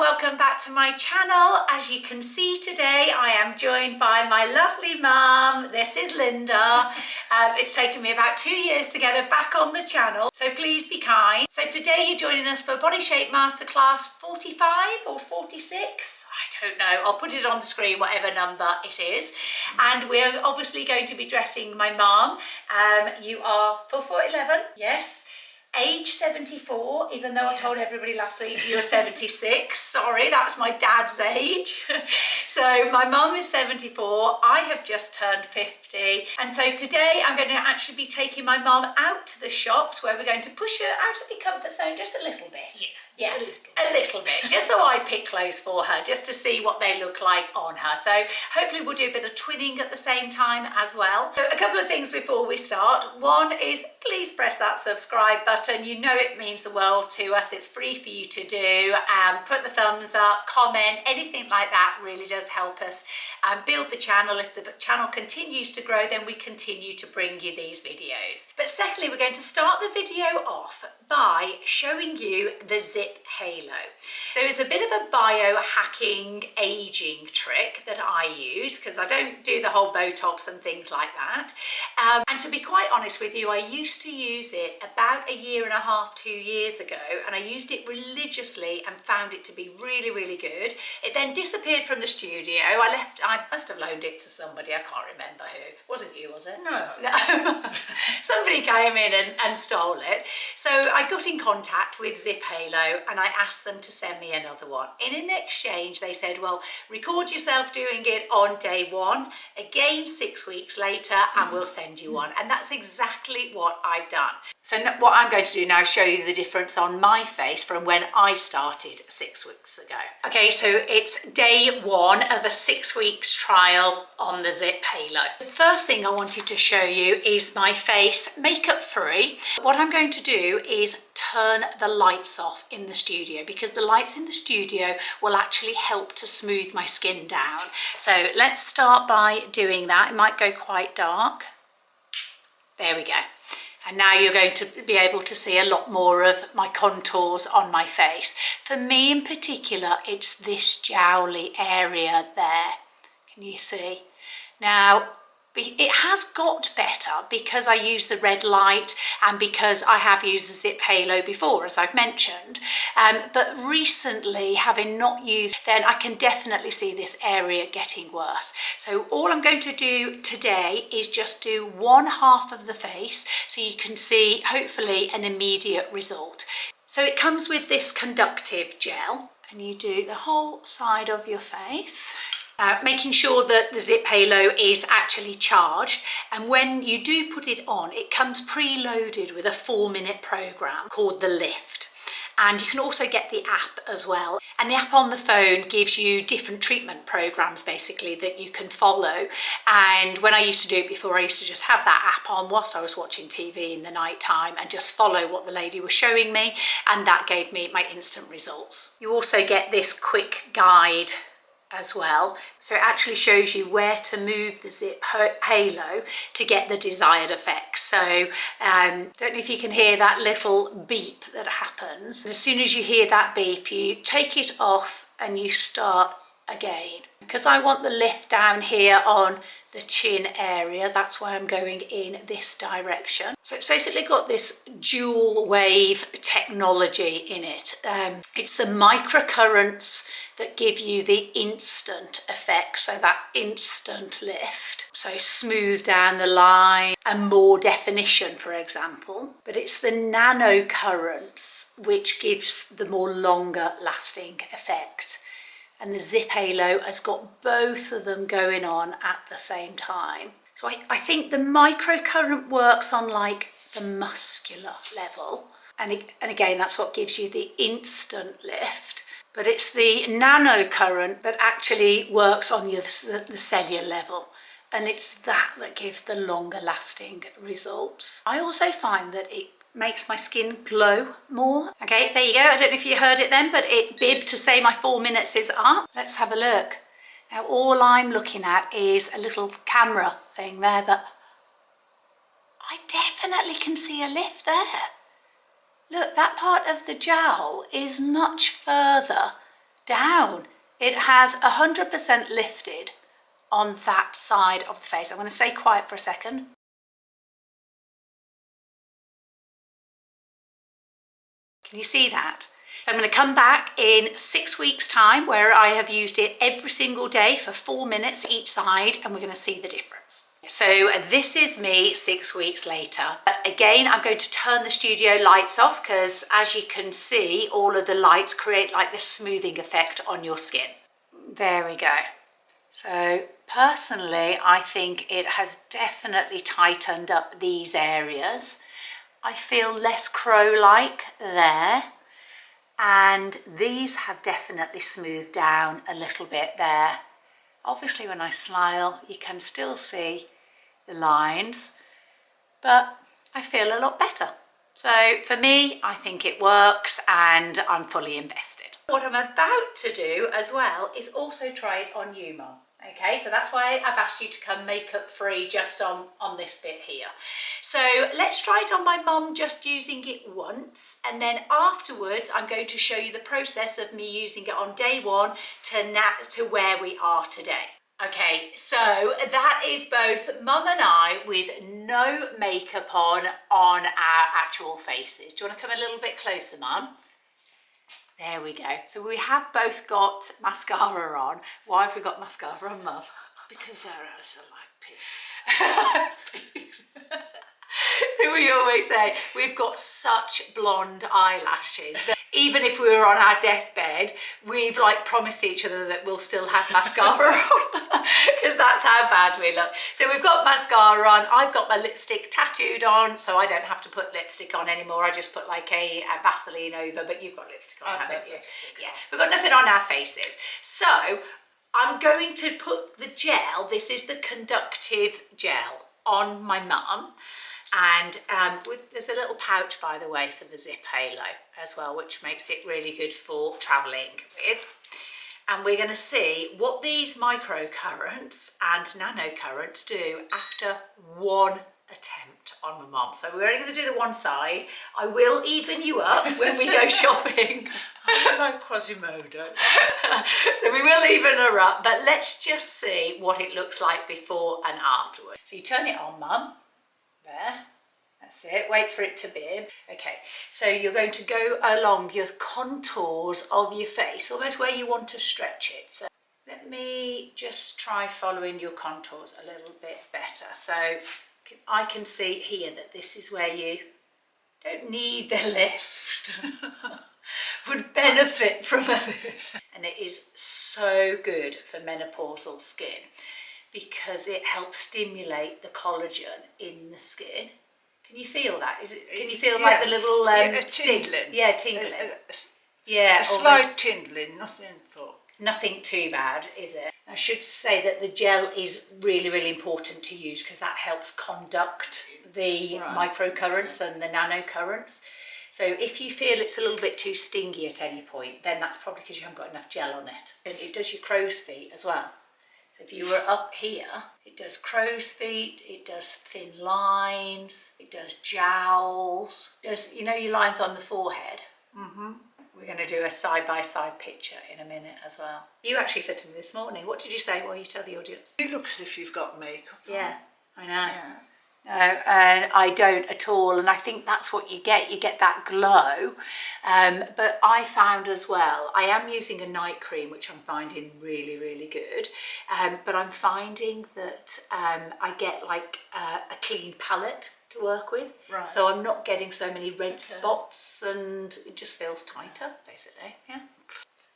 welcome back to my channel. As you can see today, I am joined by my lovely mum. This is Linda. It's taken me about 2 years to get her back on the channel, so please be kind. So today you're joining us for Body Shape Masterclass 45 or 46? I don't know. I'll put it on the screen, whatever number it is. And we're obviously going to be dressing my mum. You are 4'11", yes. Age 74, even though I told everybody last week you were 76. Sorry, that's my dad's age. So my mum is 74. I have just turned 50. And so today I'm going to actually be taking my mum out to the shops where we're going to push her out of the comfort zone just a little bit. Yeah, a little bit, just so I pick clothes for her, just to see what they look like on her. So hopefully we'll do a bit of twinning at the same time as well. So a couple of things before we start. One is please press that subscribe button. You know it means the world to us. It's free for you to do. Put the thumbs up, comment, anything like that really does help us build the channel. If the channel continues to grow, then we continue to bring you these videos. But secondly, we're going to start the video off by showing you the ZIIP Halo. There is a bit of a biohacking aging trick that I use because I don't do the whole Botox and things like that. And to be quite honest with you, I used to use it about 1.5 years, 2 years ago, and I used it religiously and found it to be really, really good. It then disappeared from the studio. I must have loaned it to somebody. I can't remember who. It wasn't you, was it? No. Somebody came in and stole it. So I got in contact with ZIIP Halo and I asked them to send me another one. In exchange, they said, well, record yourself doing it on day 1, again 6 weeks later, and we'll send you one. And that's exactly what I've done. So what I'm going to do now is show you the difference on my face from when I started 6 weeks ago. Okay, so it's day 1 of a 6 weeks trial on the ZIIP Halo. The first thing I wanted to show you is my face makeup free. What I'm going to do is turn the lights off in the studio because the lights in the studio will actually help to smooth my skin down. So let's start by doing that. It might go quite dark. There we go. And now you're going to be able to see a lot more of my contours on my face. For me in particular, it's this jowly area there. Can you see? Now, it has got better because I use the red light and because I have used the ZIIP Halo before, as I've mentioned. But recently, having not used, then I can definitely see this area getting worse. So all I'm going to do today is just do one half of the face so you can see, hopefully, an immediate result. So it comes with this conductive gel and you do the whole side of your face. Making sure that the ZIIP Halo is actually charged, and when you do put it on, it comes preloaded with a 4-minute program called the Lift. And you can also get the app as well. And the app on the phone gives you different treatment programs basically that you can follow. And when I used to do it before, I used to just have that app on whilst I was watching TV in the night time and just follow what the lady was showing me. And that gave me my instant results. You also get this quick guide as well. So it actually shows you where to move the ZIIP Halo to get the desired effect. So don't know if you can hear that little beep that happens. And as soon as you hear that beep, you take it off and you start again. Because I want the lift down here on the chin area, that's why I'm going in this direction. So it's basically got this dual wave technology in it. It's the microcurrents that give you the instant effect, so that instant lift. So smooth down the line and more definition, for example. But it's the nanocurrents which gives the more longer lasting effect. And the ZIIP Halo has got both of them going on at the same time. So I think the microcurrent works on like the muscular level. And again, that's what gives you the instant lift. But it's the nanocurrent that actually works on the cellular level. And it's that gives the longer lasting results. I also find that it makes my skin glow more. Okay, there you go. I don't know if you heard it then, but it bibbed to say my 4 minutes is up. Let's have a look. Now all I'm looking at is a little camera thing there, but I definitely can see a lift there. Look, that part of the jowl is much further down. It has 100% lifted on that side of the face. I'm going to stay quiet for a second. Can you see that? So I'm going to come back in 6 weeks' time where I have used it every single day for 4 minutes each side, and we're going to see the difference. So this is me 6 weeks later. But again, I'm going to turn the studio lights off because as you can see, all of the lights create like this smoothing effect on your skin. There we go. So personally, I think it has definitely tightened up these areas. I feel less crow-like there. And these have definitely smoothed down a little bit there. Obviously when I smile you can still see the lines, but I feel a lot better. So for me, I think it works and I'm fully invested. What I'm about to do as well is also try it on you, Mum. Okay, so that's why I've asked you to come makeup free just on this bit here. So let's try it on my mum just using it once, and then afterwards I'm going to show you the process of me using it on day one to where we are today. Okay, so that is both Mum and I with no makeup on our actual faces. Do you want to come a little bit closer, Mum? There we go. So we have both got mascara on. Why have we got mascara on, Mum? Because Zara are like pigs. So we always say we've got such blonde eyelashes that even if we were on our deathbed, we've like promised each other that we'll still have mascara on because that's how bad we look. So we've got mascara on. I've got my lipstick tattooed on, so I don't have to put lipstick on anymore. I just put like a Vaseline over, but you've got lipstick on, haven't you? Yeah, we've got nothing on our faces. So I'm going to put the gel, this is the conductive gel, on my mum. And there's a little pouch, by the way, for the ZIIP HALO as well, which makes it really good for travelling with. And we're going to see what these microcurrents and nanocurrents do after one attempt on my mum. So we're only going to do the one side. I will even you up when we go shopping. I like Quasimodo. So we will even her up, but let's just see what it looks like before and afterwards. So you turn it on, Mum. There, that's it, wait for it to bib. Okay, so you're going to go along your contours of your face, almost where you want to stretch it. So let me just try following your contours a little bit better. So I can see here that this is where you don't need the lift, would benefit from a lift. And it is so good for menopausal skin, because it helps stimulate the collagen in the skin. Can you feel that? Can you feel like the little tingling? Yeah, tingling. Yeah, a slight tingling, nothing too bad, is it? I should say that the gel is really, really important to use because that helps conduct the microcurrents and the nanocurrents. So if you feel it's a little bit too stingy at any point, then that's probably because you haven't got enough gel on it. And it does your crow's feet as well. So if you were up here, it does crow's feet, it does thin lines, it does jowls, it does, you know, your lines on the forehead. We're going to do a side-by-side picture in a minute as well. You actually said to me this morning, what did you say while you tell the audience? You look as if you've got makeup on. Yeah, I know. Yeah. No, and I don't at all, and I think that's what you get that glow. But I found as well, I am using a night cream which I'm finding really, really good, but I'm finding that I get like a clean palette to work with, so I'm not getting so many red spots, and it just feels tighter basically. Yeah.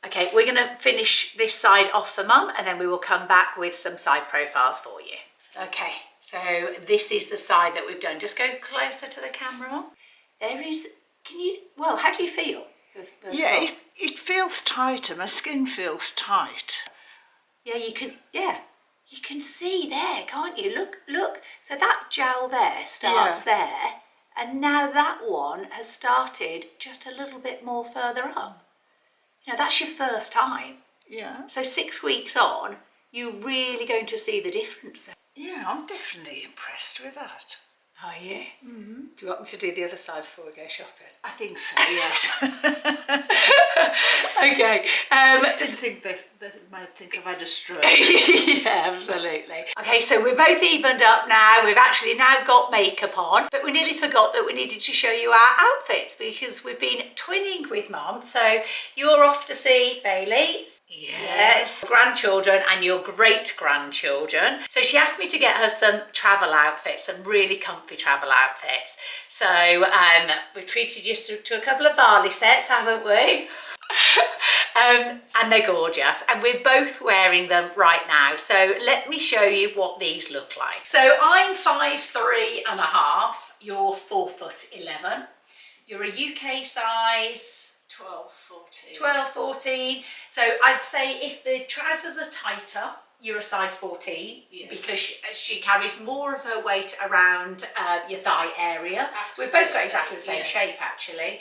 Okay, we're going to finish this side off for Mum, and then we will come back with some side profiles for you. Okay, so this is the side that we've done. Just go closer to the camera, Mum. There is, well, how do you feel? Yeah, it feels tighter. My skin feels tight. Yeah, you can see there, can't you? Look. So that gel there starts there, and now that one has started just a little bit more further up. You know, that's your first time. Yeah. So 6 weeks on, you're really going to see the difference there. Yeah, I'm definitely impressed with that. Are you? Mm-hmm. Do you want me to do the other side before we go shopping? I think so, yes. Okay. I just didn't think that it might think I've had a stroke. Yeah, absolutely. Okay, so we're both evened up now. We've actually now got makeup on, but we nearly forgot that we needed to show you our outfits because we've been twinning with Mum. So you're off to see Bailey. Yes, grandchildren and your great-grandchildren. So she asked me to get her some travel outfits, some really comfy travel outfits. So we've treated you to a couple of Bali sets, haven't we? And they're gorgeous, and we're both wearing them right now. So let me show you what these look like. So I'm 5'3.5", you're 4'11". You're a UK size 12, 14. 12, 14. So I'd say if the trousers are tighter, you're a size 14, yes, because she carries more of her weight around your thigh area. Absolutely. We've both got exactly the same, yes, shape actually.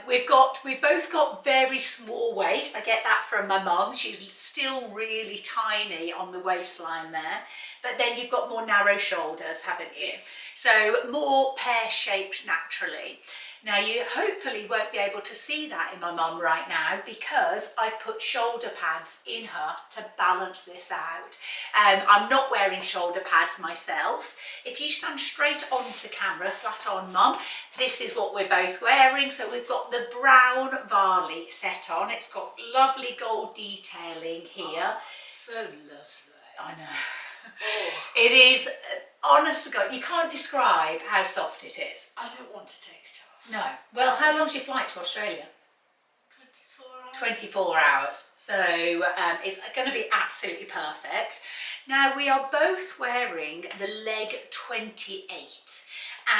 We've both got very small waist. I get that from my mum. She's still really tiny on the waistline there. But then you've got more narrow shoulders, haven't you? Yes. So more pear-shaped naturally. Now you hopefully won't be able to see that in my mum right now because I've put shoulder pads in her to balance this out. I'm not wearing shoulder pads myself. If you stand straight onto camera, flat on Mum, this is what we're both wearing. So we've got the brown Varley set on. It's got lovely gold detailing here. Oh, so lovely. I know. Oh. It is, honest to God, you can't describe how soft it is. I don't want to take it off. No. Well, how long's your flight to Australia? 24 hours. 24 hours. So it's going to be absolutely perfect. Now we are both wearing the leg 28.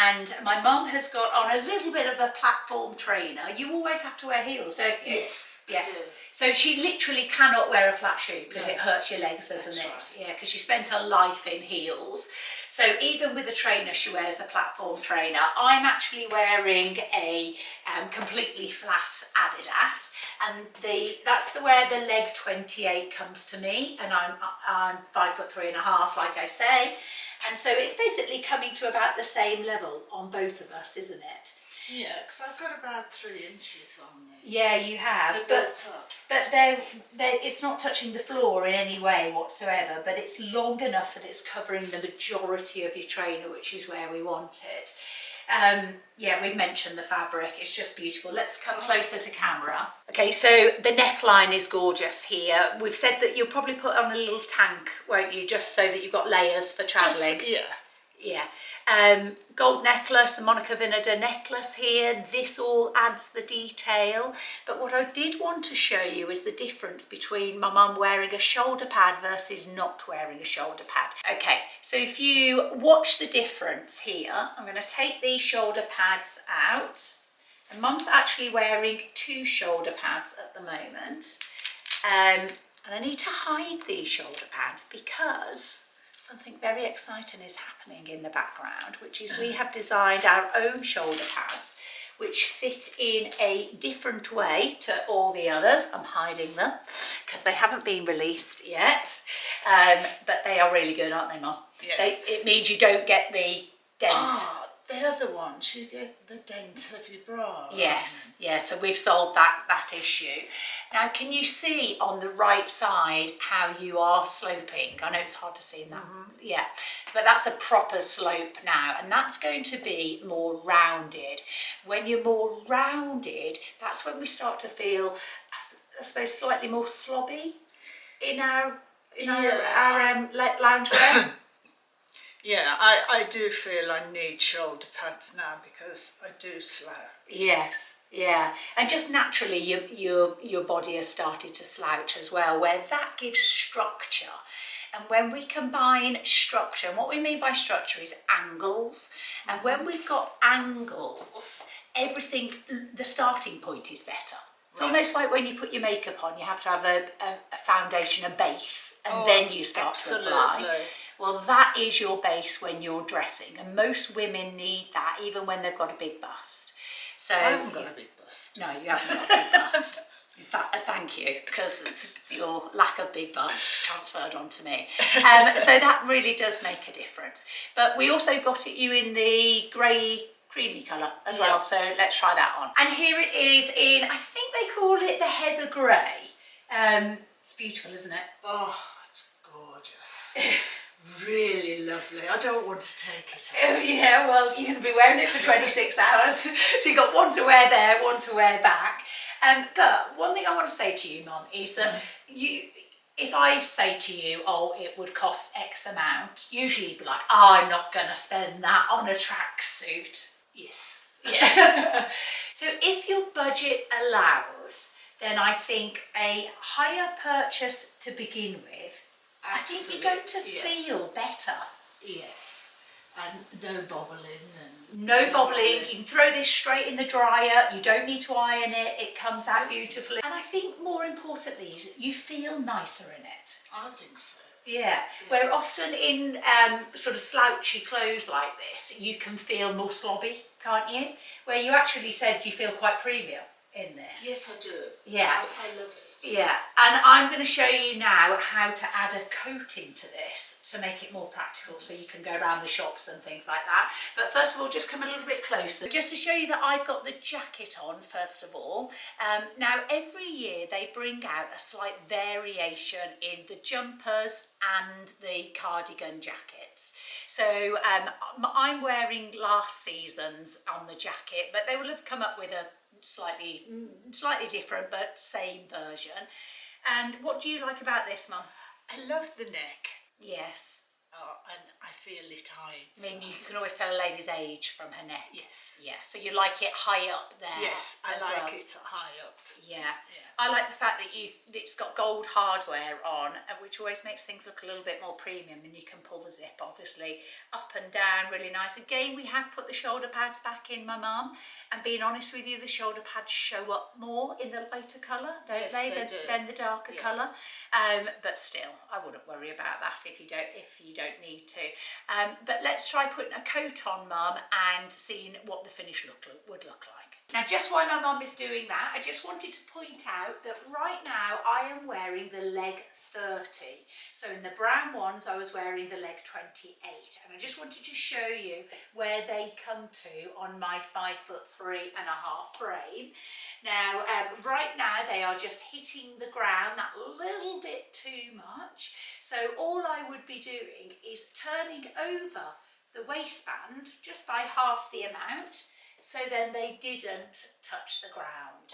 And my mum has got on a little bit of a platform trainer. You always have to wear heels, don't you? Yes, yeah. I do. So she literally cannot wear a flat shoe because it hurts your legs, doesn't it? Right. Yeah, because she spent her life in heels. So even with a trainer, she wears a platform trainer. I'm actually wearing a completely flat Adidas, and that's where the leg 28 comes to me, and I'm 5'3.5", like I say. And so it's basically coming to about the same level on both of us, isn't it? Yeah, because I've got about 3 inches on these. Yeah, you have. They're built up. But it's not touching the floor in any way whatsoever, but it's long enough that it's covering the majority of your trainer, which is where we want it. Yeah, we've mentioned the fabric, it's just beautiful. Let's come closer to camera. Okay, so the neckline is gorgeous here. We've said that you'll probably put on a little tank, won't you, just so that you've got layers for travelling. Yeah. Yeah. Gold necklace, a Monica Vinader necklace here. This all adds the detail. But what I did want to show you is the difference between my mum wearing a shoulder pad versus not wearing a shoulder pad. Okay, so if you watch the difference here, I'm going to take these shoulder pads out. And Mum's actually wearing 2 shoulder pads at the moment. And I need to hide these shoulder pads because something very exciting is happening in the background, which is we have designed our own shoulder pads which fit in a different way to all the others. I'm hiding them because they haven't been released yet, but they are really good, aren't they, Mum? Yes. It means you don't get the dent. Oh, the other ones, you get the dent of your bra. Yes, yeah, so we've solved that issue. Now, can you see on the right side how you are sloping? I know it's hard to see in that, yeah, but that's a proper slope now, and that's going to be more rounded. When you're more rounded, that's when we start to feel, I suppose, slightly more slobby in our lounge wear. Yeah, I do feel I need shoulder pads now because I do slouch. Yes, yeah, and just naturally your body has started to slouch as well, where that gives structure. And when we combine structure, and what we mean by structure is angles, and when we've got angles, everything, the starting point is better. It's almost like when you put your makeup on, you have to have a foundation, a base, and then you start to apply. Well, that is your base when you're dressing, and most women need that, even when they've got a big bust. So I haven't got a big bust. No, you haven't got a big bust. Thank you, because your lack of big bust transferred onto me. So that really does make a difference. But we also got you in the grey creamy colour as well, so let's try that on. And here it is in, I think they call it the heather grey. It's beautiful, isn't it? Oh, it's gorgeous. Really lovely. I don't want to take it off. Oh yeah, well, you're going to be wearing it for 26 hours. So you've got one to wear there, one to wear back. But one thing I want to say to you, Mum, is that if I say to you, oh, it would cost X amount, usually you'd be like, oh, I'm not going to spend that on a tracksuit. Yes. Yeah. So if your budget allows, then I think a higher purchase to begin with, Absolutely. I think you're going to feel better. Yes. And no bobbling. No bobbling. You can throw this straight in the dryer. You don't need to iron it. It comes out beautifully. And I think more importantly, you feel nicer in it. I think so. Yeah. Where often in sort of slouchy clothes like this, you can feel more slobby, can't you? Where you actually said you feel quite premium in this. Yes, I do. Yeah. I love it. Yeah, and I'm going to show you now how to add a coating to this to make it more practical so you can go around the shops and things like that. But first of all, just come a little bit closer. Just to show you that I've got the jacket on, first of all. Now, every year they bring out a slight variation in the jumpers and the cardigan jackets. So I'm wearing last season's on the jacket, but they will have come up with a slightly different but same version. And what do you like about this, Mum? I love the neck. Yes. Oh, and I feel it hides. I mean, you can always tell a lady's age from her neck. Yes. Yeah, so you like it high up there. Yes, I like it high up. Yeah. I like the fact that it's got gold hardware on, which always makes things look a little bit more premium, and you can pull the zip obviously up and down really nice. Again, we have put the shoulder pads back in, my mum, and being honest with you, the shoulder pads show up more in the lighter colour, don't they than the darker colour. But still, I wouldn't worry about that if you don't need to. But let's try putting a coat on, Mum, and seeing what the finish would look like. Now, just while my mum is doing that, I just wanted to point out that right now I am wearing the leg 30. So in the brown ones, I was wearing the leg 28. And I just wanted to show you where they come to on my 5'3.5" frame. Now, right now they are just hitting the ground that little bit too much. So all I would be doing is turning over the waistband just by half the amount, so then they didn't touch the ground.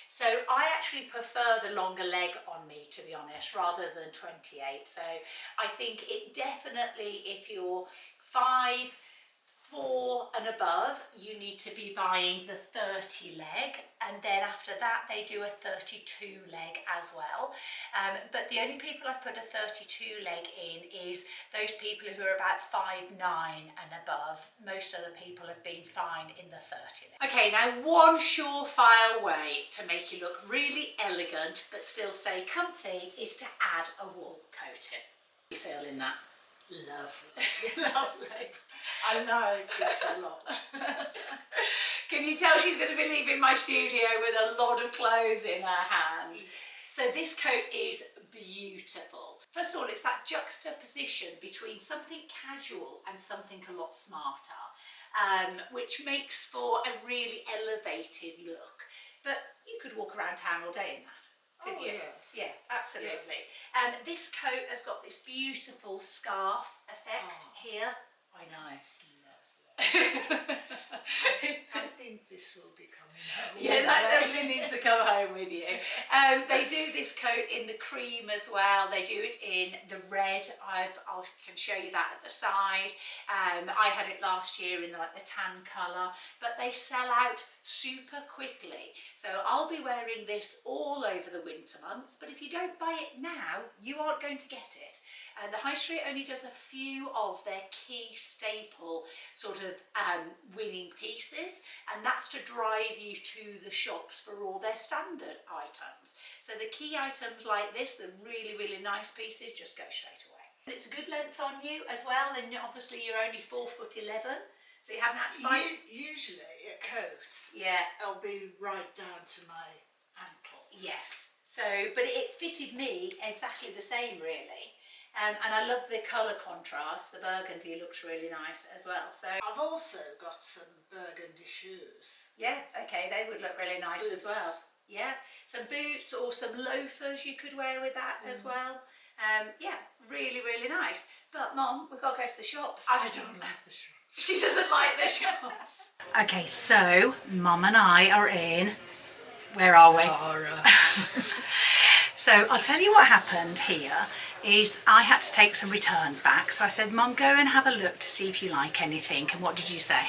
So I actually prefer the longer leg on me, to be honest, rather than 28. So I think it definitely, if you're 5'4" and above, you need to be buying the 30 leg, and then after that they do a 32 leg as well. But the only people I've put a 32 leg in is those people who are about 5'9" and above. Most other people have been fine in the 30 leg. Okay, now one surefire way to make you look really elegant but still stay comfy is to add a wool coating. You feel in that? Lovely. Lovely. I like it a lot. Can you tell she's going to be leaving my studio with a lot of clothes in her hand? So this coat is beautiful. First of all, it's that juxtaposition between something casual and something a lot smarter, which makes for a really elevated look. But you could walk around town all day in that. Oh, yes. Yeah, absolutely. And this coat has got this beautiful scarf effect here. I know. It's lovely. I think this will be coming home. Yeah, that definitely needs to come home with you. They do this coat in the cream as well. They do it in the red. I can show you that at the side. I had it last year in the tan colour, but they sell out super quickly. So I'll be wearing this all over the winter months, but if you don't buy it now, you aren't going to get it. The high street only does a few of their key staple sort of winning pieces, and that's to drive you to the shops for all their standard items. So the key items like this, the really, really nice pieces, just go straight away. It's a good length on you as well, and obviously you're only 4'11", so you haven't had to buy... Usually a coat, yeah, I'll be right down to my ankle. Yes. So, but it fitted me exactly the same, really. And I love the colour contrast. The burgundy looks really nice as well. So I've also got some burgundy shoes. yeah, okay, they would look really nice Boots. as well. Yeah, some boots or some loafers you could wear with that as well. Yeah, really, really nice. But Mom, we've got to go to the shops. I don't like the shoes. She doesn't like the shops. Okay, so Mum and I are in. Where are we? Zara. So I'll tell you what happened here is I had to take some returns back. So I said, Mum, go and have a look to see if you like anything. And what did you say?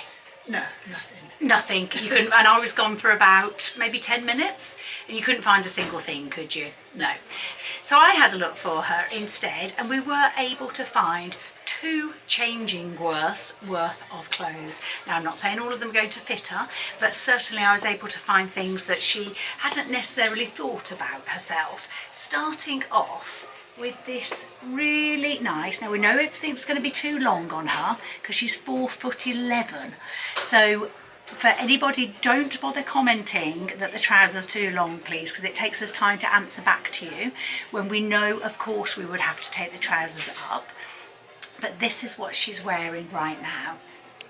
No, nothing. Nothing. You couldn't, and I was gone for about maybe 10 minutes and you couldn't find a single thing, could you? No. So I had a look for her instead, and we were able to find 2 changing worth of clothes. Now, I'm not saying all of them are going to fit her, but certainly I was able to find things that she hadn't necessarily thought about herself. Starting off with this really nice, now we know everything's going to be too long on her because she's 4'11". So for anybody, don't bother commenting that the trouser's too long, please, because it takes us time to answer back to you when we know, of course, we would have to take the trousers up. But this is what she's wearing right now.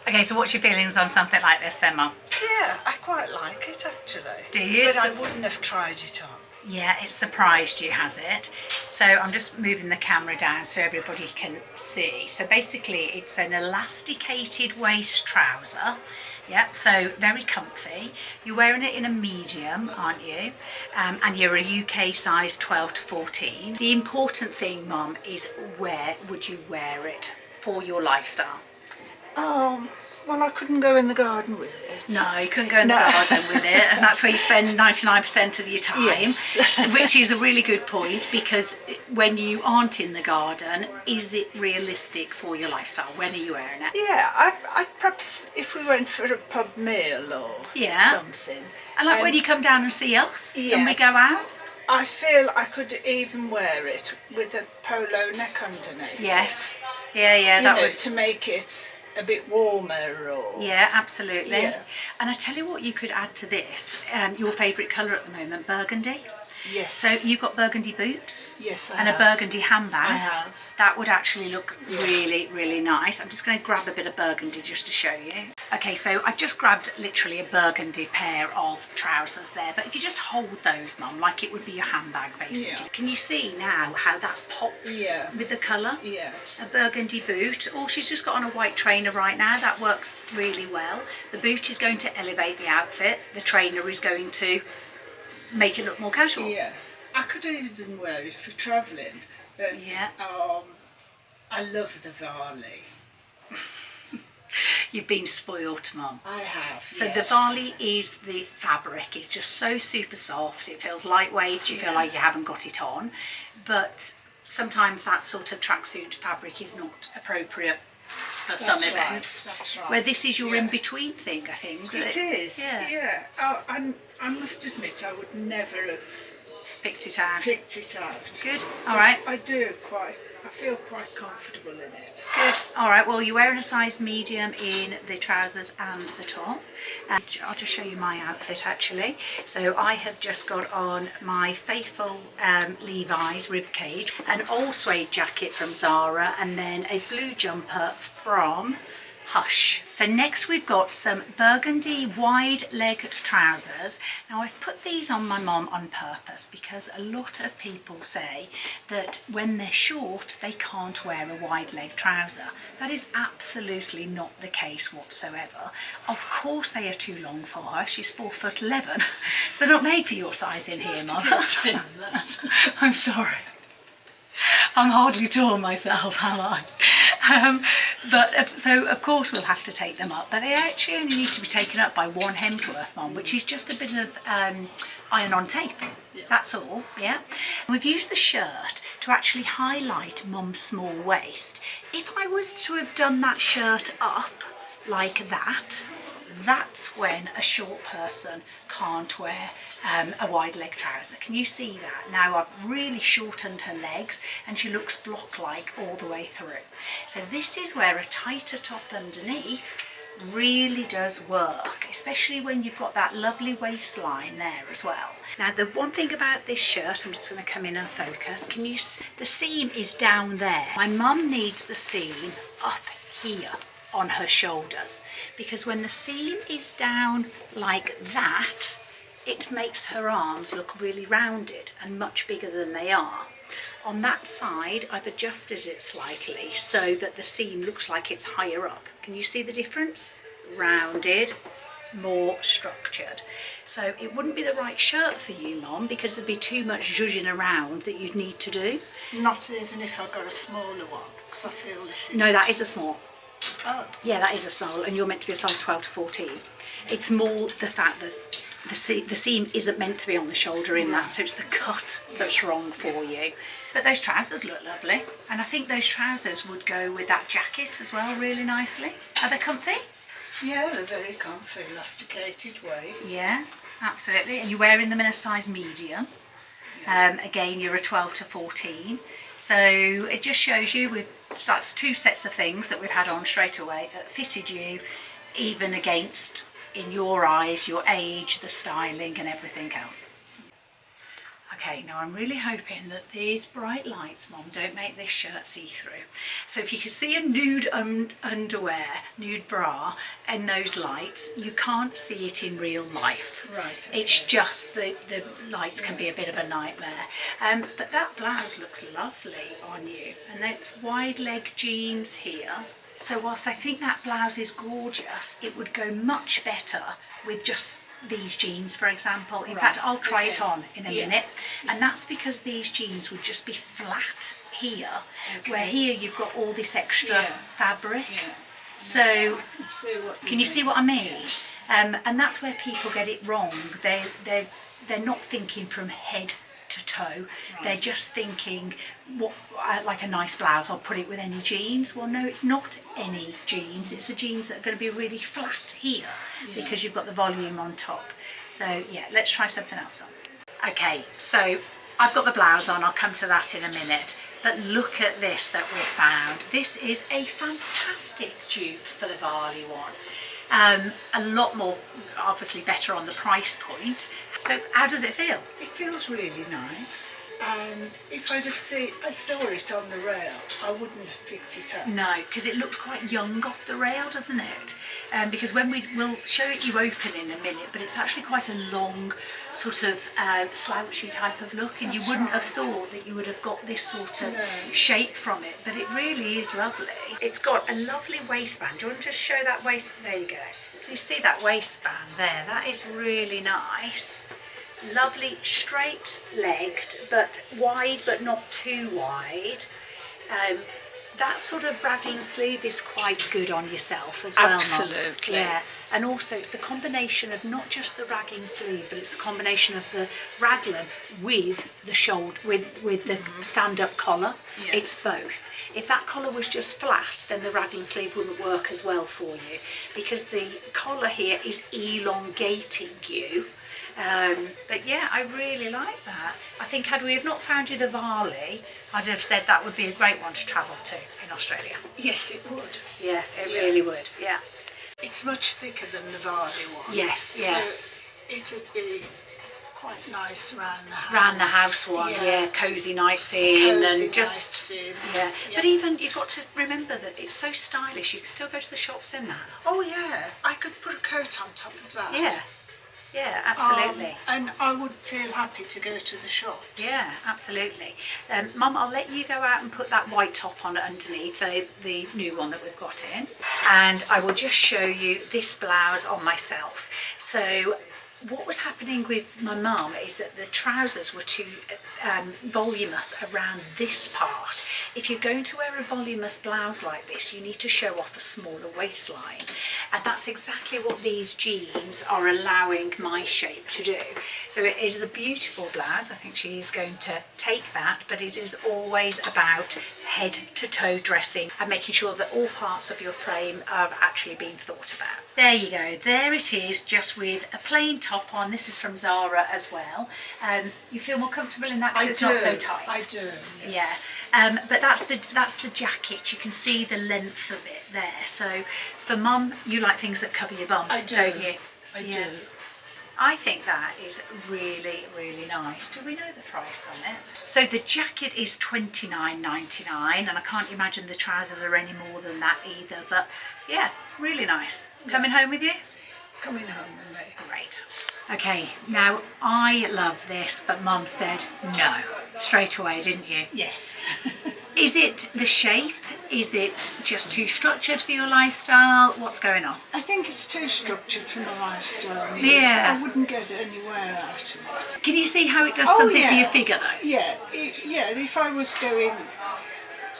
Okay, so what's your feelings on something like this then, Mum? Yeah, I quite like it actually. Do you? But I wouldn't have tried it on. Yeah, it's surprised you, has it? So I'm just moving the camera down so everybody can see. So basically it's an elasticated waist trouser. Yep, so very comfy. You're wearing it in a medium, aren't you? And you're a UK size 12 to 14. The important thing, Mum, is where would you wear it for your lifestyle? Well, I couldn't go in the garden with it. No, you couldn't go in the garden with it, and that's where you spend 99% of your time, yes. which is a really good point, because when you aren't in the garden, is it realistic for your lifestyle? When are you wearing it? Yeah, I perhaps if we went for a pub meal or something. And like when you come down and see us and we go out? I feel I could even wear it with a polo neck underneath. Yes. Yeah, that would... to make it a bit warmer or... Yeah, absolutely. Yeah. And I tell you what you could add to this, your favourite colour at the moment, burgundy. Yes. So you've got burgundy boots. Yes, I and have. A burgundy handbag. I have. That would actually look really, really nice. I'm just going to grab a bit of burgundy just to show you. Okay, so I've just grabbed literally a burgundy pair of trousers there, but if you just hold those, Mum, like it would be your handbag basically. Can you see now how that pops with the colour? Yeah. A burgundy boot, or she's just got on a white trainer right now. That works really well. The boot is going to elevate the outfit. The trainer is going to make it look more casual. Yeah, I could even wear it for travelling, but I love the Varley. You've been spoilt, Mum. I have. So the Varley is the fabric. It's just so super soft. It feels lightweight. You feel like you haven't got it on, but sometimes that sort of tracksuit fabric is not appropriate for some events. That's right. Where this is your in-between thing, I think. It is. Yeah. Oh, I must admit, I would never have picked it out. Good. All right. I feel quite comfortable in it. Good. All right. Well, you're wearing a size medium in the trousers and the top. I'll just show you my outfit actually. So I have just got on my faithful Levi's ribcage, an all suede jacket from Zara, and then a blue jumper from Hush. So next we've got some burgundy wide-legged trousers. Now I've put these on my mum on purpose because a lot of people say that when they're short they can't wear a wide-leg trouser. That is absolutely not the case whatsoever. Of course they are too long for her. She's 4'11", so they're not made for your size in here, Mum. I'm sorry. I'm hardly tall myself, am I? So of course we'll have to take them up, but they actually only need to be taken up by one hem's worth, Mum, which is just a bit of iron-on tape. That's all, yeah? We've used the shirt to actually highlight Mum's small waist. If I was to have done that shirt up like that, that's when a short person can't wear a wide leg trouser. Can you see that? Now I've really shortened her legs and she looks block-like all the way through. So this is where a tighter top underneath really does work, especially when you've got that lovely waistline there as well. Now the one thing about this shirt, I'm just going to come in and focus, can you see the seam is down there? My mum needs the seam up here on her shoulders, because when the seam is down like that, it makes her arms look really rounded and much bigger than they are. On that side, I've adjusted it slightly so that the seam looks like it's higher up. Can you see the difference? Rounded, more structured. So it wouldn't be the right shirt for you, Mum, because there'd be too much zhuzhing around that you'd need to do. Not even if I got a smaller one, because I feel this is... No, that is a small. Oh. Yeah, that is a small, and you're meant to be a size 12 to 14. It's more the fact that the seam isn't meant to be on the shoulder in that, so it's the cut that's wrong for you. But those trousers look lovely, and I think those trousers would go with that jacket as well really nicely. Are they comfy? Yeah, they're very comfy, elasticated waist. Yeah, absolutely. And you're wearing them in a size medium. Again, you're a 12 to 14. So it just shows you, that's two sets of things that we've had on straight away that fitted you, even against, in your eyes, your age, the styling and everything else. Okay, now I'm really hoping that these bright lights, Mum, don't make this shirt see-through. So if you can see a nude underwear, nude bra in those lights, you can't see it in real life. Right. Okay. It's just the lights can be a bit of a nightmare. But that blouse looks lovely on you. And it's wide leg jeans here. So whilst I think that blouse is gorgeous, it would go much better with just these jeans, for example. In fact, I'll try it on in a minute. And that's because these jeans would just be flat here, where here you've got all this extra fabric. So can you see what I mean? And that's where people get it wrong. They're not thinking from head to toe. They're just thinking, what, like a nice blouse, I'll put it with any jeans. Well, no, it's not any jeans. It's the jeans that are going to be really flat here because you've got the volume on top. So yeah, let's try something else on. Okay, so I've got the blouse on. I'll come to that in a minute. But look at this that we've found. This is a fantastic dupe for the Varley one. A lot more, obviously better on the price point. So how does it feel? It feels really nice, and if I saw it on the rail, I wouldn't have picked it up. No, because it looks quite young off the rail, doesn't it? Because when we'll show it you open in a minute, but it's actually quite a long sort of slouchy type of look, and you wouldn't have thought that you would have got this sort of shape from it, but it really is lovely. It's got a lovely waistband. Do you want to just show that waist? There you go. You see that waistband there? That is really nice. Lovely straight legged, but wide, but not too wide. That sort of raglan sleeve is quite good on yourself as well. Absolutely. Mom. Yeah, and also it's the combination of not just the raglan sleeve, but it's the combination of the raglan with the shoulder, with the stand-up collar. Yes. It's both. If that collar was just flat, then the raglan sleeve wouldn't work as well for you, because the collar here is elongating you. But yeah, I really like that. I think had we have not found you the Varley, I'd have said that would be a great one to travel to in Australia. Yes, it would. Yeah, it really would, yeah. It's much thicker than the Varley one. Yes, yeah. So it would be quite nice round the house. Round the house one, yeah, cosy nights in, Cosy and just, nights in. yeah. But even, you've got to remember that it's so stylish, you can still go to the shops in that. Oh yeah, I could put a coat on top of that. Yeah. Yeah, absolutely. And I would feel happy to go to the shops. Yeah, absolutely. Mum, I'll let you go out and put that white top on underneath, the new one that we've got in. And I will just show you this blouse on myself. So what was happening with my mum is that the trousers were too voluminous around this part. If you're going to wear a voluminous blouse like this, you need to show off a smaller waistline. And that's exactly what these jeans are allowing my shape to do. So it is a beautiful blouse. I think she is going to take that, but it is always about head to toe dressing and making sure that all parts of your frame are actually being thought about. There you go. There it is, just with a plain top top on. This is from Zara as well. You feel more comfortable in that because it's do. not so tight. I do. Yes. Yeah, but that's the jacket. You can see the length of it there. So for Mum, you like things that cover your bum, I do. don't you? I do. I think that is really, really nice. Do we know the price on it? So the jacket is $29.99, and I can't imagine the trousers are any more than that either. But yeah, really nice. Coming home with you? Coming home with me. Great. Okay, now I love this, but Mum said no straight away, didn't you? Yes. Is it the shape? Is it just too structured for your lifestyle? What's going on? I think it's too structured for my lifestyle. Yeah. I wouldn't get anywhere out of it. Can you see how it does something for your figure though? Yeah, if I was going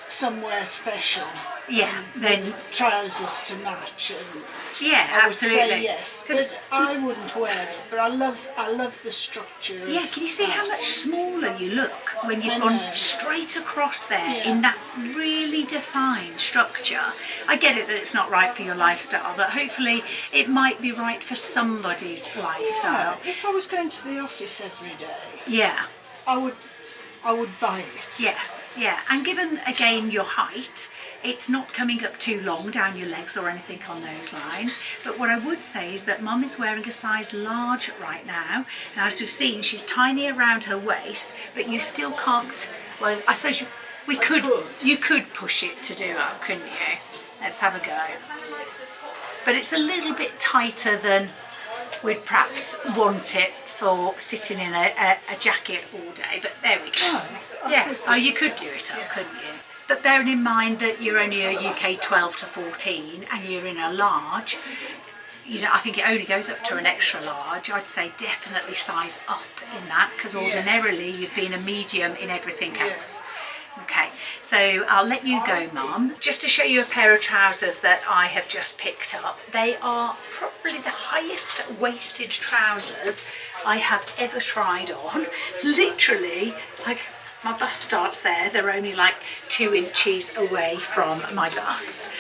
somewhere special, then trousers to match, and yeah, I would absolutely. say yes, but I wouldn't wear it. But I love the structure. Yeah, can you see how much smaller you look when you've gone straight across there in that really defined structure? I get it that it's not right for your lifestyle, but hopefully it might be right for somebody's lifestyle. Yeah, if I was going to the office every day, Yeah. I would buy it. Yes, yeah. And given, again, your height, it's not coming up too long down your legs or anything on those lines. But what I would say is that Mum is wearing a size large right now. And as we've seen, she's tiny around her waist, but you still can't, well, I suppose you could push it to do up, couldn't you? Let's have a go. But it's a little bit tighter than we'd perhaps want it for sitting in a jacket all day, but there we go. You could do it up, couldn't you? But bearing in mind that you're only a UK 12 to 14 and you're in a large, I think it only goes up to an extra large. I'd say definitely size up in that, because ordinarily you've been a medium in everything else. Okay, so I'll let you go, Mum. Just to show you a pair of trousers that I have just picked up. They are probably the highest waisted trousers I have ever tried on. Literally, like, my bust starts there. They're only like 2 inches away from my bust.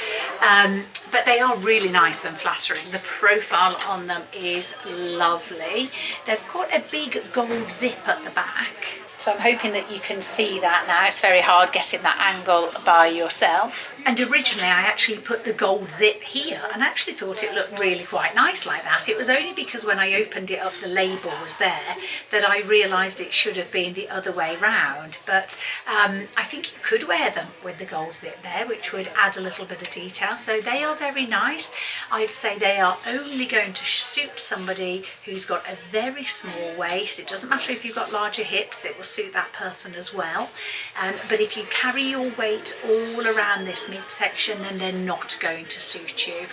But they are really nice and flattering. The profile on them is lovely. They've got a big gold zip at the back. So I'm hoping that you can see that now. It's very hard getting that angle by yourself. And originally I actually put the gold zip here and actually thought it looked really quite nice like that. It was only because when I opened it up, the label was there, that I realised it should have been the other way round. But I think you could wear them with the gold zip there, which would add a little bit of detail. So they are very nice. I'd say they are only going to suit somebody who's got a very small waist. It doesn't matter if you've got larger hips, it will suit that person as well. But if you carry your weight all around this midsection, then they're not going to suit you.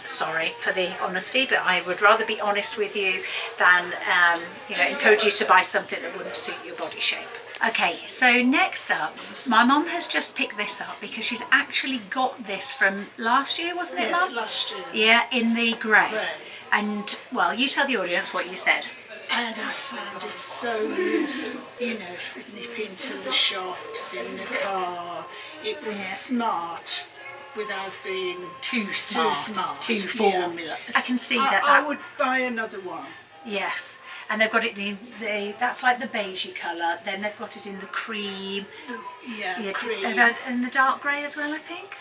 Sorry for the honesty, but I would rather be honest with you than encourage you to buy something that wouldn't suit your body shape. Okay, so next up, my mum has just picked this up because she's actually got this from last year, wasn't it, Mum? Yes, last year. Yeah, in the grey. And, well, you tell the audience what you said. And I found it so useful, for nipping to the shops, in the car. It was smart without being too smart. Too formula. I can see that. I would buy another one. Yes. And they've got it in that's like the beigey colour. Then they've got it in the cream. Cream. And the dark grey as well, I think.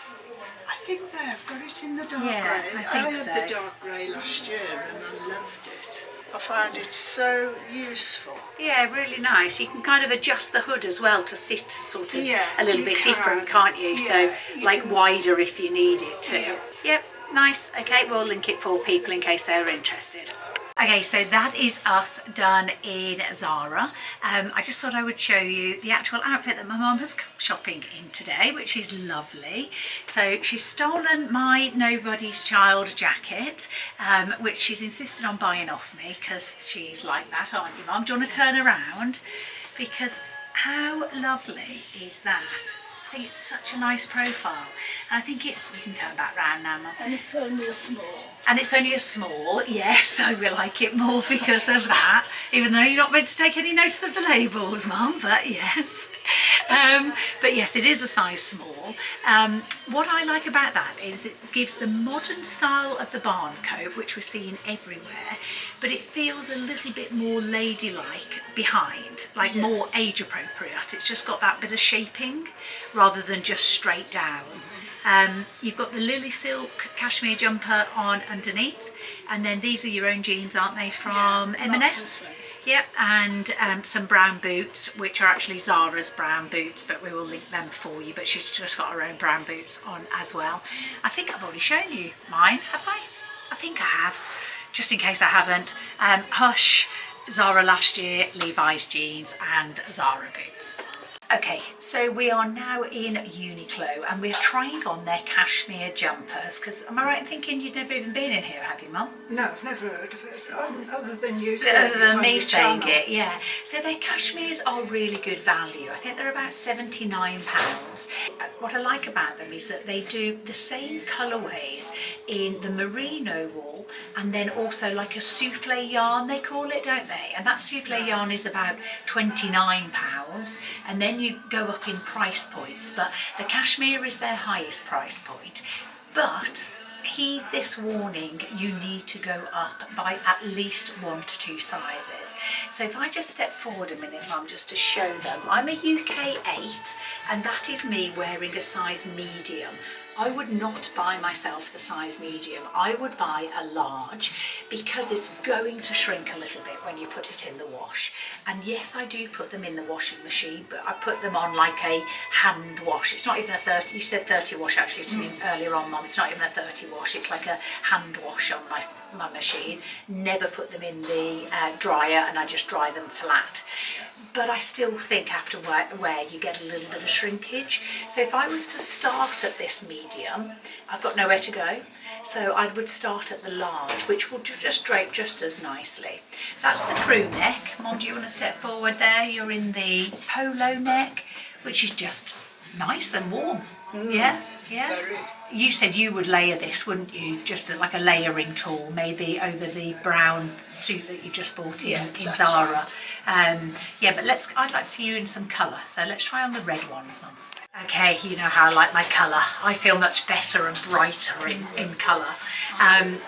I think they've got it in the dark grey. I had the dark grey last year and I loved it. I found it so useful. Yeah, really nice. You can kind of adjust the hood as well to sit sort of a little bit different, can't you? Yeah, so like wider if you need it too. Yep, nice. Okay, we'll link it for people in case they're interested. Okay, so that is us done in Zara. I just thought I would show you the actual outfit that my mum has come shopping in today, which is lovely. So she's stolen my Nobody's Child jacket, which she's insisted on buying off me because she's like that, aren't you, Mum? Do you want to turn around? Because how lovely is that? I think it's such a nice profile. And I think you can turn back round now, Mum. And it's only a small. And it's only a small, yes, I will like it more because of that, even though you're not meant to take any notice of the labels, Mum, but yes. But yes, it is a size small. What I like about that is it gives the modern style of the barn coat, which we're seeing everywhere, but it feels a little bit more ladylike behind, like more age appropriate. It's just got that bit of shaping rather than just straight down. You've got the lily silk cashmere jumper on underneath, and then these are your own jeans, aren't they, from M&S? Yep, and some brown boots, which are actually Zara's brown boots, but we will link them for you. But she's just got her own brown boots on as well. I think I've already shown you mine, have I? I think I have, just in case I haven't. Hush, Zara last year, Levi's jeans and Zara boots. Okay, so we are now in Uniqlo and we're trying on their cashmere jumpers, because am I right in thinking you'd never even been in here, have you, Mum? No, I've never heard of it, other than you saying Other than me saying it, yeah. So their cashmeres are really good value. I think they're about £79. What I like about them is that they do the same colourways in the merino wool and then also like a souffle yarn, they call it, don't they? And that souffle yarn is about £29, and then you go up in price points, but the cashmere is their highest price point. But heed this warning, you need to go up by at least 1 to 2 sizes. So if I just step forward a minute, Mum, just to show them, I'm a UK 8 and that is me wearing a size medium. I would not buy myself the size medium. I would buy a large because it's going to shrink a little bit when you put it in the wash. And yes, I do put them in the washing machine, but I put them on like a hand wash. It's not even a 30, you said 30 wash actually to me earlier on, Mum. It's not even a 30 wash, it's like a hand wash on my machine. Never put them in the dryer, and I just dry them flat. But I still think after wear you get a little bit of shrinkage. So if I was to start at this medium, I've got nowhere to go. So I would start at the large, which will just drape just as nicely. That's the crew neck. Mom, do you want to step forward there? You're in the polo neck, which is just nice and warm. Yeah, yeah. Very. You said you would layer this, wouldn't you? Just like a layering tool, maybe over the brown suit that you just bought in Zara. Right. Yeah, but I'd like to see you in some colour. So let's try on the red ones, Mum. Okay, you know how I like my colour. I feel much better and brighter in colour.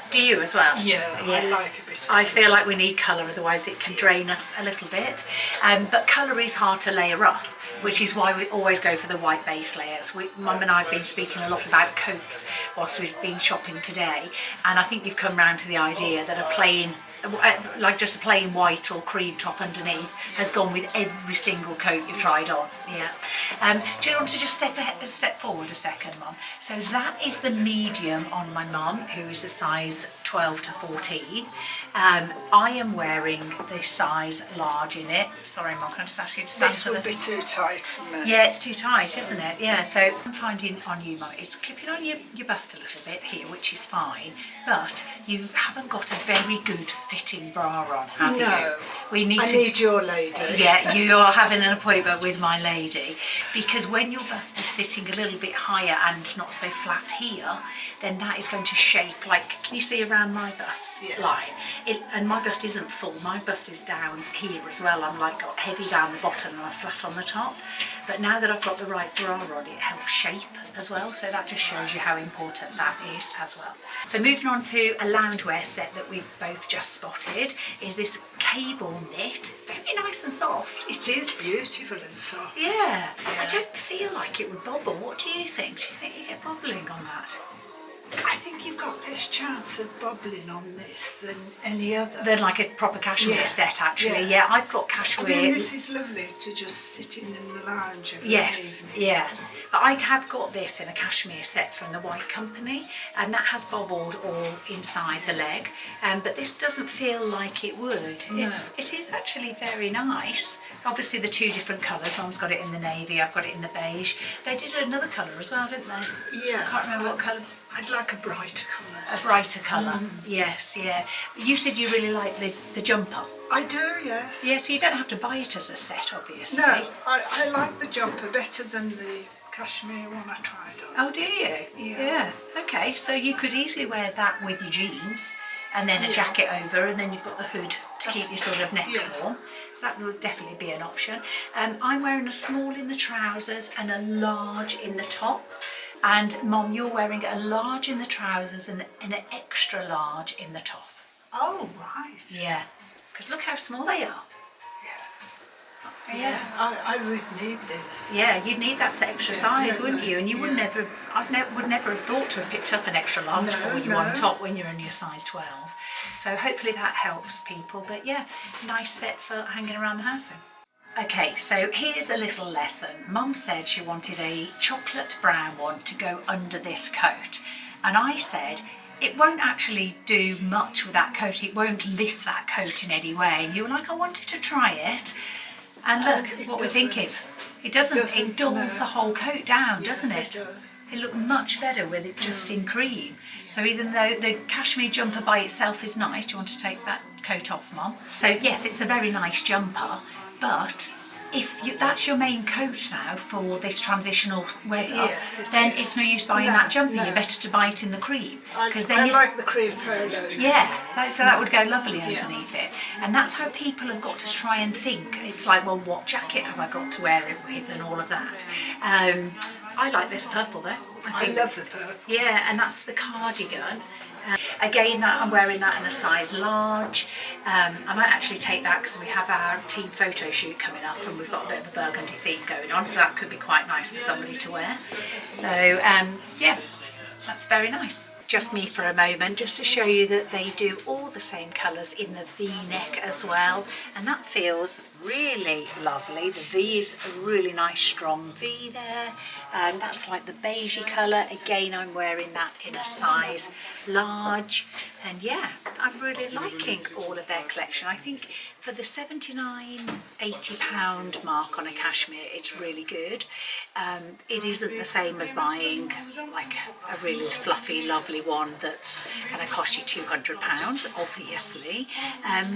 Do you as well? Yeah, I like a bit of I feel like we need colour, otherwise it can drain us a little bit. But colour is hard to layer up, which is why we always go for the white base layers. Mum and I have been speaking a lot about coats whilst we've been shopping today, and I think you've come round to the idea that a plain, like just a plain white or cream top underneath has gone with every single coat you've tried on. Yeah. Do you want to just step forward a second, Mum? So that is the medium on my mum, who is a size 12 to 14. I am wearing the size large in it. Sorry, Mum, can I just ask you to stand This would be too tight for me. Yeah, it's too tight, isn't it? Yeah, so I'm finding on you, Mum, it's clipping on your bust a little bit here, which is fine, but you haven't got a very good fitting bra on, have you? No. I need your lady. Yeah, you are having an appointment with my lady, because when your bust is sitting a little bit higher and not so flat here, then that is going to shape, like, can you see around my bust line? And my bust isn't full, my bust is down here as well. I'm like got heavy down the bottom and I'm flat on the top. But now that I've got the right bra on, it helps shape as well. So that just shows you how important that is as well. So moving on to a loungewear set that we've both just spotted is this cable knit. It's very nice and soft. It is beautiful and soft. Yeah. I don't feel like it would bobble. What do you think? Do you think you get bobbling on that? I think you've got less chance of bobbling on this than any other. Than like a proper cashmere set, actually. Yeah, I've got cashmere. I mean, this is lovely to just sit in the lounge every evening. Yeah. But I have got this in a cashmere set from the White Company, and that has bobbled all inside the leg. But this doesn't feel like it would. No. It is actually very nice. Obviously the two different colours. Mum's got it in the navy, I've got it in the beige. They did another colour as well, didn't they? Yeah. I can't remember what colour. I'd like a brighter colour. A brighter colour, yes, yeah. You said you really like the jumper. I do, yes. Yeah, so you don't have to buy it as a set, obviously. No, I like the jumper better than the cashmere one I tried on. Oh, do you? Yeah. Okay, so you could easily wear that with your jeans and then a jacket over, and then you've got the hood to keep your sort of neck yes. warm. So that would definitely be an option. I'm wearing a small in the trousers and a large in the top. And Mom, you're wearing a large in the trousers and an extra large in the top. Oh, right. Yeah, because look how small they are. Yeah, I would need this. Yeah, you'd need that extra size, wouldn't you? And you would never, would never have thought to have picked up an extra large for you on top when you're only a size 12. So hopefully that helps people. But yeah, nice set for hanging around the house then. Okay, so here's a little lesson. Mum said she wanted a chocolate brown one to go under this coat. And I said, it won't actually do much with that coat. It won't lift that coat in any way. And you were like, I wanted to try it. And look what we're thinking. It doesn't, it dulls the whole coat down, doesn't it? It does. It looked much better with it just in cream. So even though the cashmere jumper by itself is nice, do you want to take that coat off, Mum? So yes, it's a very nice jumper, but if that's your main coat now for this transitional weather, then it's no use buying that jumper. You're better to buy it in the cream. I like the cream polo. Yeah, so that would go lovely underneath it. And that's how people have got to try and think. It's like, well, what jacket have I got to wear it with and all of that. I like this purple though. I love the purple. Yeah, and that's the cardigan. Again, that I'm wearing that in a size large. I might actually take that because we have our team photo shoot coming up and we've got a bit of a burgundy theme going on, so that could be quite nice for somebody to wear. So yeah, that's very nice. Just me for a moment, just to show you that they do all the same colours in the V-neck as well, and that feels really lovely. The V is a really nice strong V there, and that's like the beigey colour. Again, I'm wearing that in a size large, and yeah, I'm really liking all of their collection. I think for the £79–80 mark on a cashmere, it's really good. It isn't the same as buying like a really fluffy, lovely one that's going to cost you £200, obviously,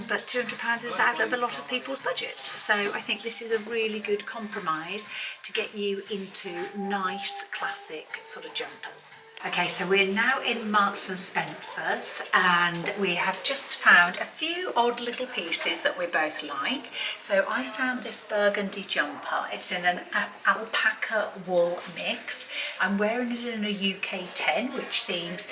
but £200 is out of a lot of people's budgets. So I think this is a really good compromise to get you into nice, classic sort of jumpers. Okay, so we're now in Marks and Spencer's and we have just found a few odd little pieces that we both like. So I found this burgundy jumper. It's in an alpaca wool mix. I'm wearing it in a UK 10, which seems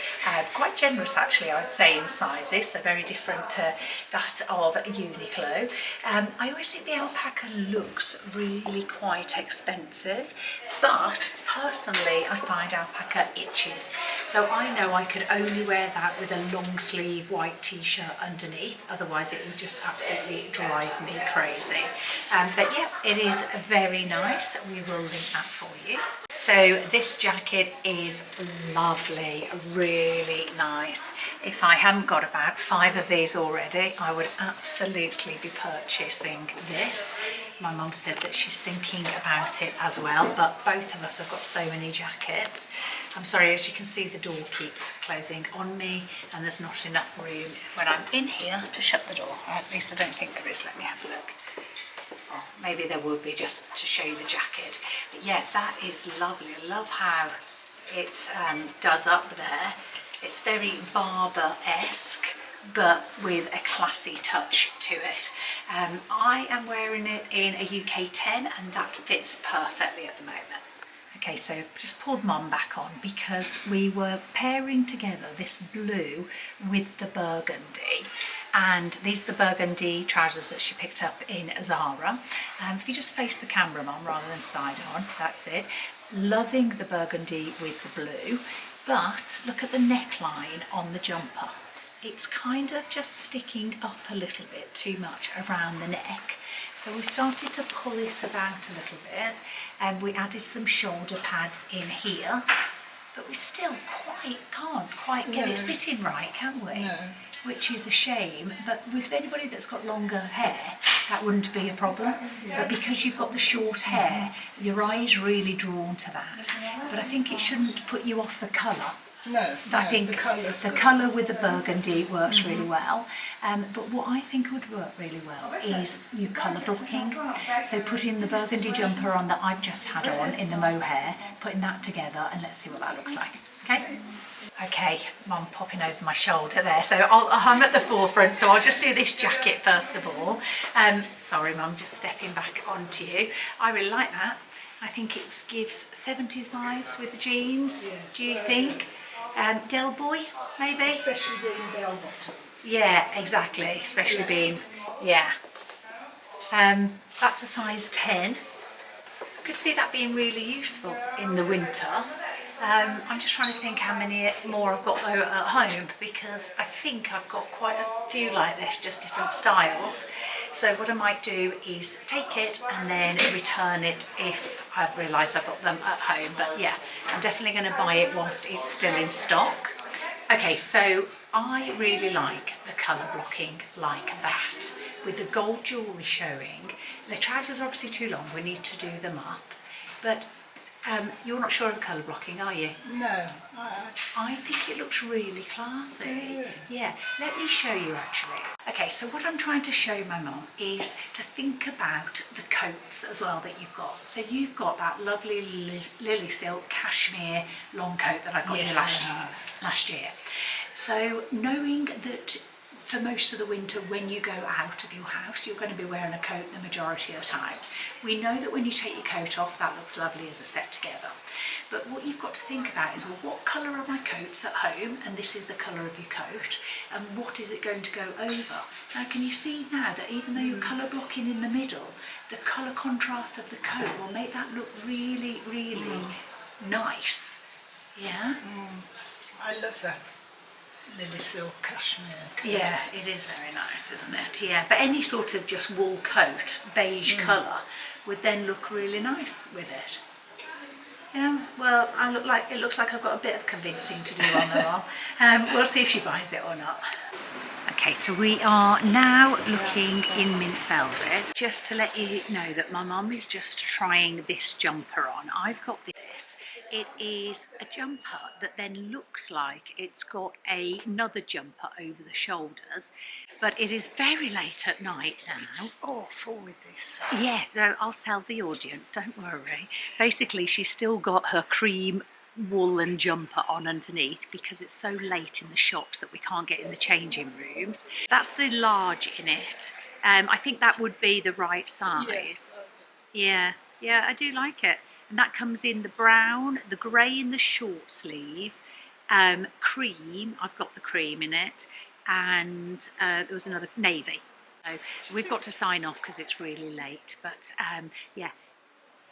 quite generous actually, I'd say, in sizes, so very different to that of Uniqlo. I always think the alpaca looks really quite expensive, but personally I find alpaca itches. So I know I could only wear that with a long sleeve white t-shirt underneath, otherwise it would just absolutely drive me crazy. But yeah, it is very nice. We will link that for you. So this jacket is lovely, really nice. If I hadn't got about 5 of these already, I would absolutely be purchasing this. My mum said that she's thinking about it as well, but both of us have got so many jackets. I'm sorry, as you can see, the door keeps closing on me and there's not enough room when I'm in here to shut the door. Or at least I don't think there is. Let me have a look. Oh, maybe there would be, just to show you the jacket. But yeah, that is lovely. I love how it does up there. It's very Barber-esque, but with a classy touch to it. I am wearing it in a UK 10 and that fits perfectly at the moment. Okay, so I've just pulled Mum back on because we were pairing together this blue with the burgundy. And these are the burgundy trousers that she picked up in Zara. If you just face the camera, Mum, rather than side on, that's it. Loving the burgundy with the blue, but look at the neckline on the jumper. It's kind of just sticking up a little bit too much around the neck. So we started to pull it about a little bit and we added some shoulder pads in here, but we still can't quite get it sitting right, can we? No. Which is a shame, but with anybody that's got longer hair, that wouldn't be a problem. But because you've got the short hair, your eye is really drawn to that. But I think it shouldn't put you off the colour. No, I think the colour with the burgundy works really well, but what I think would work really well is you colour blocking. So putting the burgundy jumper on that I've just had on in the mohair, putting that together, and let's see what that looks like. Okay. Okay, Mum popping over my shoulder there. So I'm at the forefront, so I'll just do this jacket first of all. Sorry, Mum, just stepping back onto you. I really like that. I think it gives 70s vibes with the jeans. Yes, do you think? Del Boy, maybe? Especially being bell bottoms. Yeah, exactly. Especially being, yeah. That's a size 10. I could see that being really useful in the winter. I'm just trying to think how many more I've got though at home, because I think I've got quite a few like this, just different styles. So what I might do is take it and then return it if I've realised I've got them at home. But yeah, I'm definitely going to buy it whilst it's still in stock. Okay, so I really like the colour blocking like that, with the gold jewellery showing. The trousers are obviously too long, we need to do them up. But you're not sure of the colour blocking, are you? No. I think it looks really classy. Yeah, let me show you actually. Okay, so what I'm trying to show my mum is to think about the coats as well that you've got. So you've got that lovely lily silk cashmere long coat that I got you last year. So knowing that for most of the winter when you go out of your house you're going to be wearing a coat the majority of the time. We know that when you take your coat off that looks lovely as a set together. But what you've got to think about is, well, what colour are my coats at home, and this is the colour of your coat, and what is it going to go over? Now can you see now that even though you're colour blocking in the middle, the colour contrast of the coat will make that look really, really nice. Yeah? I love that lily silk cashmere coat. Yeah, it is very nice, isn't it? Yeah, but any sort of just wool coat, beige colour, would then look really nice with it. Yeah, well, it looks like I've got a bit of convincing to do on the arm. We'll see if she buys it or not. Okay, so we are now looking in mint velvet. Just to let you know that my mum is just trying this jumper on. I've got this. It is a jumper that then looks like it's got another jumper over the shoulders, but it is very late at night now. It's awful with this. Yeah, so I'll tell the audience, don't worry. Basically, she's still got her cream woolen jumper on underneath because it's so late in the shops that we can't get in the changing rooms. That's the large in it. I think that would be the right size. Yes. Yeah, I do like it. And that comes in the brown, the grey in the short sleeve, cream, I've got the cream in it, and there was another navy. So we've got to sign off because it's really late, but yeah,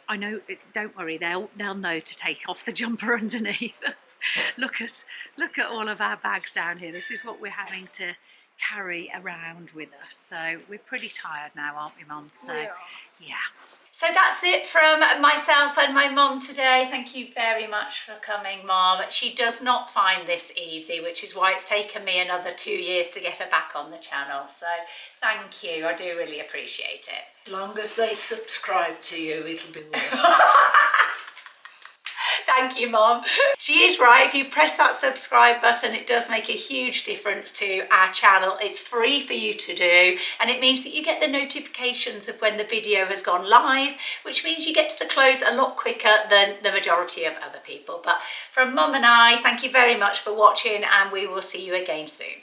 I know, don't worry, they'll know to take off the jumper underneath. Look at all of our bags down here. This is what we're having to carry around with us. So we're pretty tired now, aren't we, Mum? So yeah. So that's it from myself and my mum today. Thank you very much for coming, Mum. She does not find this easy, which is why it's taken me another 2 years to get her back on the channel. So thank you, I do really appreciate it. As long as they subscribe to you, it'll be worth it. Thank you, Mum. She is right. If you press that subscribe button, it does make a huge difference to our channel. It's free for you to do, and it means that you get the notifications of when the video has gone live, which means you get to the close a lot quicker than the majority of other people. But from Mum and I, thank you very much for watching, and we will see you again soon.